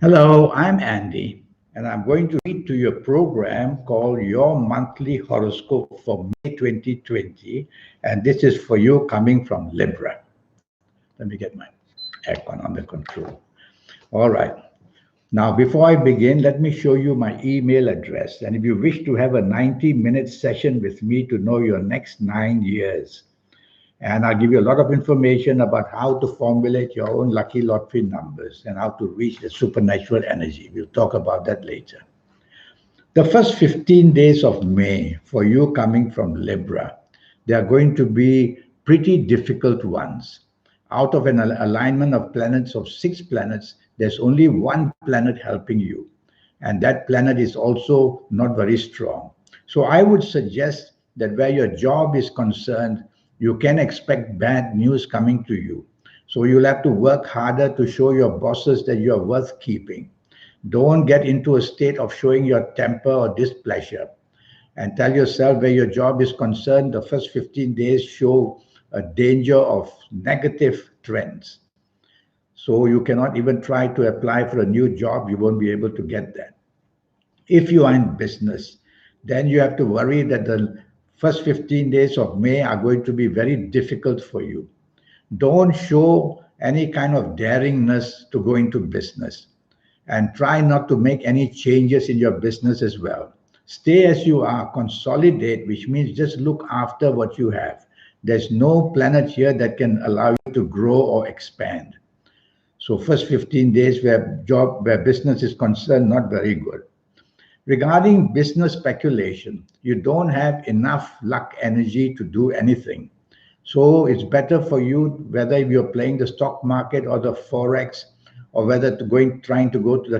Hello, I'm Andy, and I'm going to read to you a program called Your Monthly Horoscope for May 2020. And this is for you coming from Libra. Let me get my aircon under control. All right. Now, before I begin, let me show you my email address. And if you wish to have a 90-minute session with me to know your next 9 years, and I'll give you a lot of information about how to formulate your own lucky lottery numbers and how to reach the supernatural energy. We'll talk about that later. The first 15 days of May for you coming from Libra, they are going to be pretty difficult ones. Out of an alignment of planets, of 6 planets, there's only one planet helping you. And that planet is also not very strong. So I would suggest that where your job is concerned, you can expect bad news coming to you. So you'll have to work harder to show your bosses that you are worth keeping. Don't get into a state of showing your temper or displeasure. And tell yourself where your job is concerned, the first 15 days show a danger of negative trends. So you cannot even try to apply for a new job, you won't be able to get that. If you are in business, then you have to worry that the first 15 days of May are going to be very difficult for you. Don't show any kind of daringness to go into business, and try not to make any changes in your business as well. Stay as you are, consolidate, which means just look after what you have. There's no planet here that can allow you to grow or expand. So first 15 days where business is concerned, not very good. Regarding business speculation, you don't have enough luck energy to do anything. So it's better for you whether you're playing the stock market or the forex, or whether trying to go to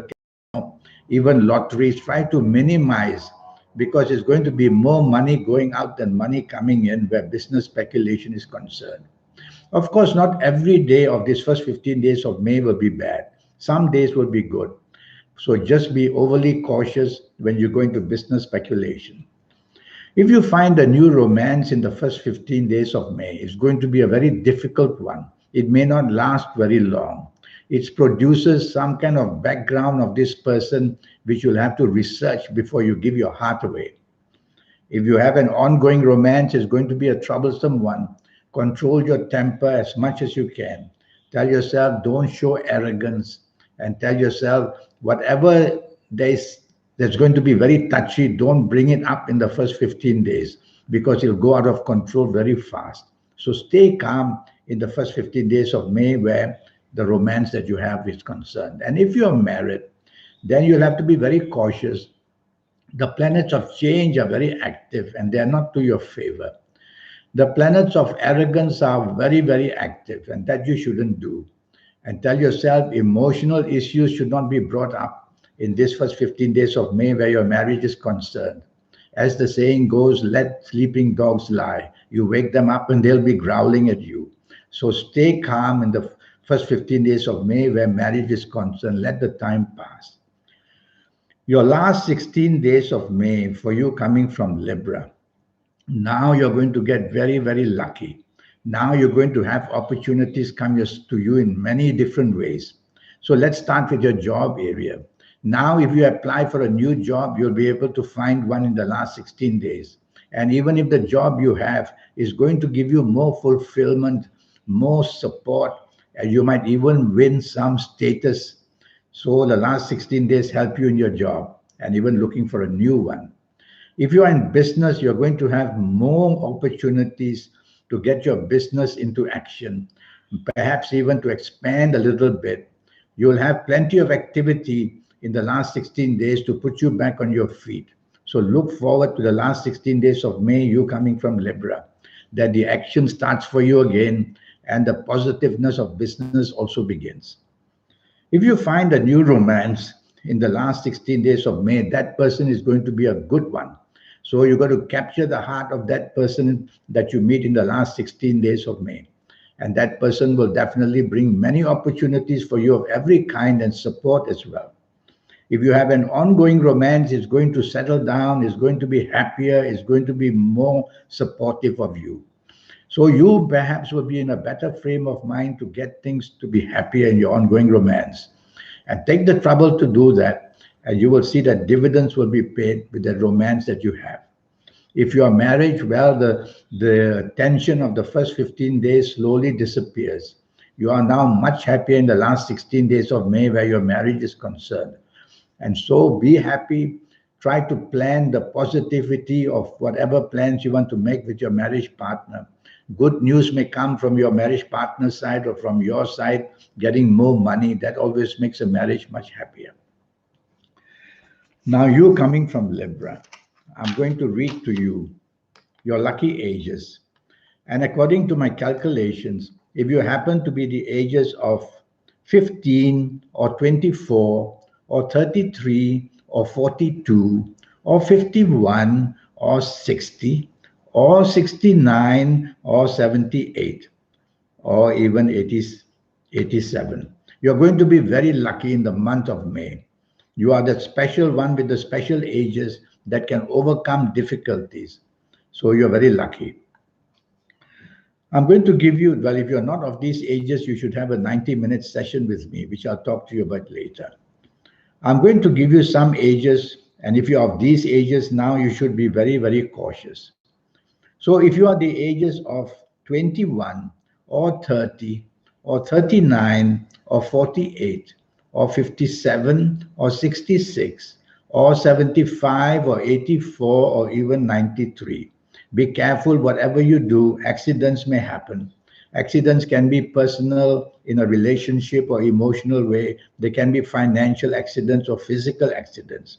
the even lotteries, try to minimize, because it's going to be more money going out than money coming in where business speculation is concerned. Of course, not every day of these first 15 days of May will be bad. Some days will be good. So just be overly cautious when you go into business speculation. If you find a new romance in the first 15 days of May, it's going to be a very difficult one. It may not last very long. It produces some kind of background of this person which you'll have to research before you give your heart away. If you have an ongoing romance, it's going to be a troublesome one. Control your temper as much as you can. Tell yourself, don't show arrogance, and tell yourself, whatever that's going to be very touchy, don't bring it up in the first 15 days because it'll go out of control very fast. So stay calm in the first 15 days of May where the romance that you have is concerned. And if you're married, then you'll have to be very cautious. The planets of change are very active and they are not to your favor. The planets of arrogance are very, very active, and that you shouldn't do. And tell yourself emotional issues should not be brought up in this first 15 days of May where your marriage is concerned. As the saying goes, let sleeping dogs lie. You wake them up and they'll be growling at you. So stay calm in the first 15 days of May where marriage is concerned. Let the time pass. Your last 16 days of May for you coming from Libra, now you're going to get very, very lucky. Now you're going to have opportunities to you in many different ways. So let's start with your job area. Now, if you apply for a new job, you'll be able to find one in the last 16 days. And even if the job you have is going to give you more fulfillment, more support, and you might even win some status. So the last 16 days help you in your job and even looking for a new one. If you are in business, you're going to have more opportunities to get your business into action, perhaps even to expand a little bit. You'll have plenty of activity in the last 16 days to put you back on your feet. So look forward to the last 16 days of May, you coming from Libra, that the action starts for you again and the positiveness of business also begins. If you find a new romance in the last 16 days of May, that person is going to be a good one. So you got to capture the heart of that person that you meet in the last 16 days of May. And that person will definitely bring many opportunities for you of every kind and support as well. If you have an ongoing romance, it's going to settle down, it's going to be happier, it's going to be more supportive of you. So you perhaps will be in a better frame of mind to get things to be happier in your ongoing romance. And take the trouble to do that, and you will see that dividends will be paid with the romance that you have. If you are married, well, the tension of the first 15 days slowly disappears. You are now much happier in the last 16 days of May where your marriage is concerned. And so be happy. Try to plan the positivity of whatever plans you want to make with your marriage partner. Good news may come from your marriage partner's side or from your side, getting more money. That always makes a marriage much happier. Now, you coming from Libra, I'm going to read to you your lucky ages. And according to my calculations, if you happen to be the ages of 15 or 24 or 33 or 42 or 51 or 60 or 69 or 78 or even 87, you're going to be very lucky in the month of May. You are that special one with the special ages that can overcome difficulties. So you're very lucky. I'm going to give you, well, if you're not of these ages, you should have a 90-minute session with me, which I'll talk to you about later. I'm going to give you some ages, and if you're of these ages now, you should be very, very cautious. So if you are the ages of 21 or 30 or 39 or 48 or 57 or 66 or 75 or 84 or even 93, be careful. Whatever you do, accidents may happen. Accidents can be personal in a relationship or emotional way. They can be financial accidents or physical accidents.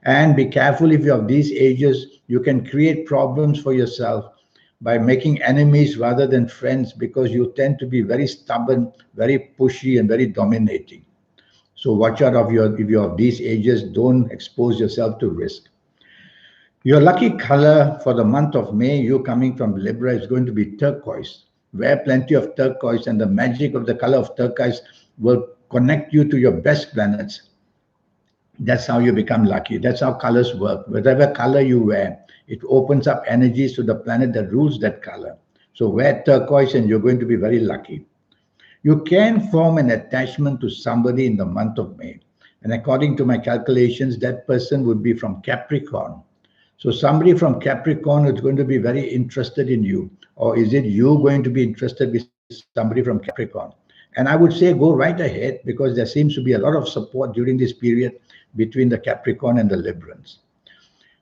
And be careful, if you're of these ages, you can create problems for yourself by making enemies rather than friends, because you tend to be very stubborn, very pushy, and very dominating. So watch out if you're of these ages. Don't expose yourself to risk. Your lucky color for the month of May, you coming from Libra, is going to be turquoise. Wear plenty of turquoise, and the magic of the color of turquoise will connect you to your best planets. That's how you become lucky. That's how colors work. Whatever color you wear, it opens up energies to the planet that rules that color. So wear turquoise and you're going to be very lucky. You can form an attachment to somebody in the month of May. And according to my calculations, that person would be from Capricorn. So somebody from Capricorn is going to be very interested in you. Or is it you going to be interested with somebody from Capricorn? And I would say go right ahead, because there seems to be a lot of support during this period between the Capricorn and the Librans.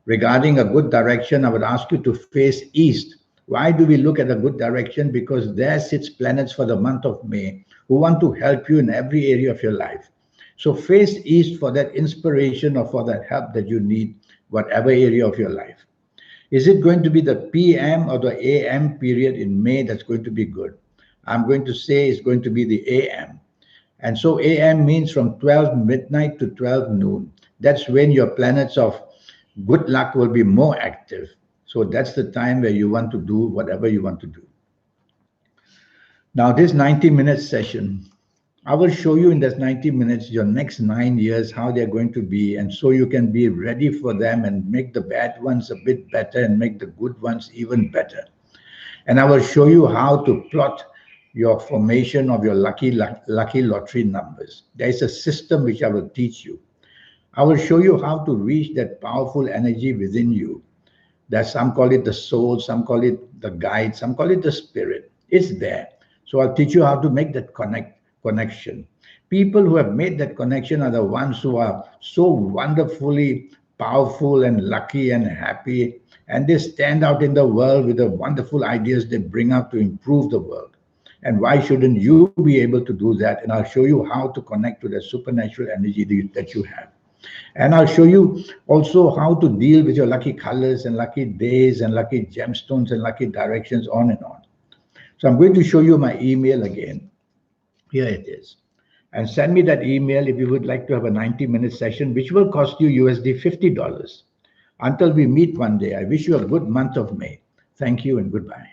Regarding a good direction, I would ask you to face east. Why do we look at a good direction? Because there sits planets for the month of May who want to help you in every area of your life. So face east for that inspiration or for that help that you need, whatever area of your life. Is it going to be the PM or the AM period in May that's going to be good? I'm going to say it's going to be the AM. And so AM means from 12 midnight to 12 noon. That's when your planets of good luck will be more active. So that's the time where you want to do whatever you want to do. Now, this 90-minute session, I will show you in this 90 minutes your next 9 years, how they're going to be, and so you can be ready for them and make the bad ones a bit better and make the good ones even better. And I will show you how to plot your formation of your lucky lottery numbers. There is a system which I will teach you. I will show you how to reach that powerful energy within you. That some call it the soul, some call it the guide, some call it the spirit. It's there. So I'll teach you how to make that connection. People who have made that connection are the ones who are so wonderfully powerful and lucky and happy, and they stand out in the world with the wonderful ideas they bring out to improve the world. And why shouldn't you be able to do that? And I'll show you how to connect to the supernatural energy that you have. And I'll show you also how to deal with your lucky colors and lucky days and lucky gemstones and lucky directions, on and on. So I'm going to show you my email again. Here it is. And send me that email if you would like to have a 90-minute session, which will cost you USD $50. Until we meet one day, I wish you a good month of May. Thank you and goodbye.